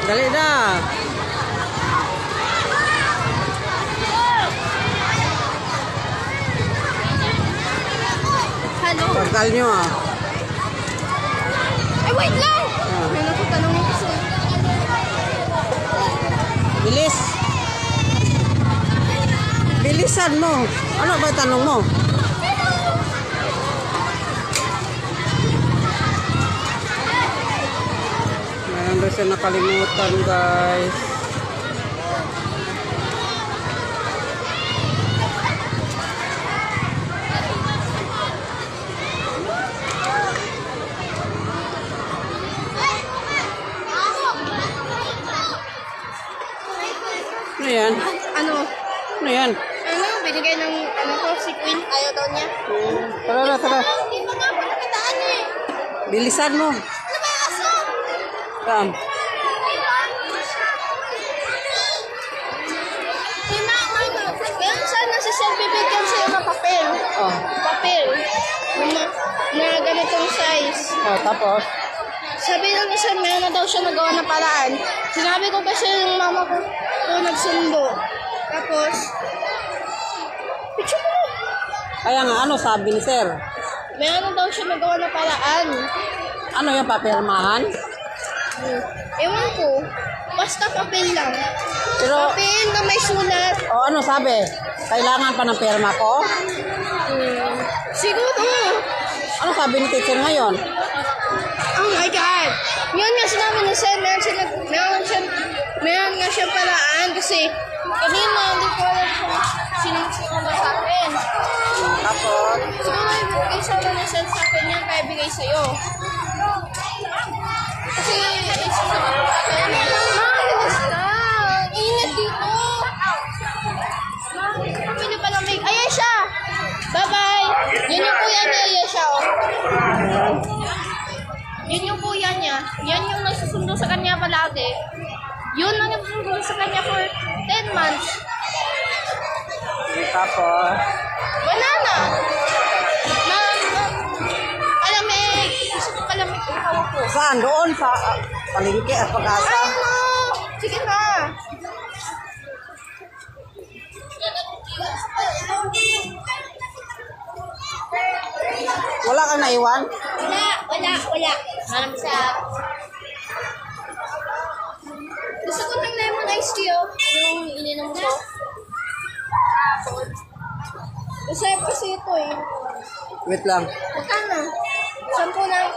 Dali na. Hello. Pagkal nyo ah. Ay, wait lang! May nakutanongin kasi. Bilis. Bilisan mo. Ano ba tanong mo? Meron daw siya nakalimutan, guys. Ano yan? Ano? Ano yan? Ano? Binigay ng ano ko, si Queen. Ayaw daw niya. Tara na, tara. Hindi mo nga ako nakitaan eh. Bilisan mo. Ano ba yung aso? Saan? Kaya sana si Sir bibigyan sa'yo ng papel. Oh. Papel. Na ganitong size. Oh, tapos? Sabi lang ni Sir, meron na daw siya nagawa ng paraan. Sinabi ko kasi yung mama ko nagsundo. Tapos, picture mo. Kaya nga, ano sabi ni sir? Meron na daw siya nagawa ng paraan. Ano yung papirmahan? Ewan ko. Basta papel lang. Pero, Papel na may sulat. oh, ano sabi? Kailangan pa ng perma ko? Siguro. Ano sabi ni teacher ngayon? Oh my God! Yun nga sinabi ni Sir, meron nga siyang paraan kasi kanina hindi ko alam kung sinong ba sa akin. Tapos, Siguro ibigay sa ni Sir sa akin yan kaya ibigay sa'yo. Kasi bilis ka! Ingat dito! Pwede pa lang may... Ayan siya! Bye-bye! Yun yung kuya niya, ayan siya oh. Yun yung kuya niya. Yan yung nagsusundo sa kanya palagi. Yun ang nagsusundo sa kanya for 10 months. tapos, Banana! Palamig! Gusto ko palamig ang hawak ko. saan? Doon sa palengke at pag-asa? Ay, ano? Sige na. Wala kang naiwan? Wala. Maram sa... Gusto ko ng lemon ice tea, oh. Yung ininom ko. Masarap kasi ito, eh. Wait lang. Magkano? 10 lang.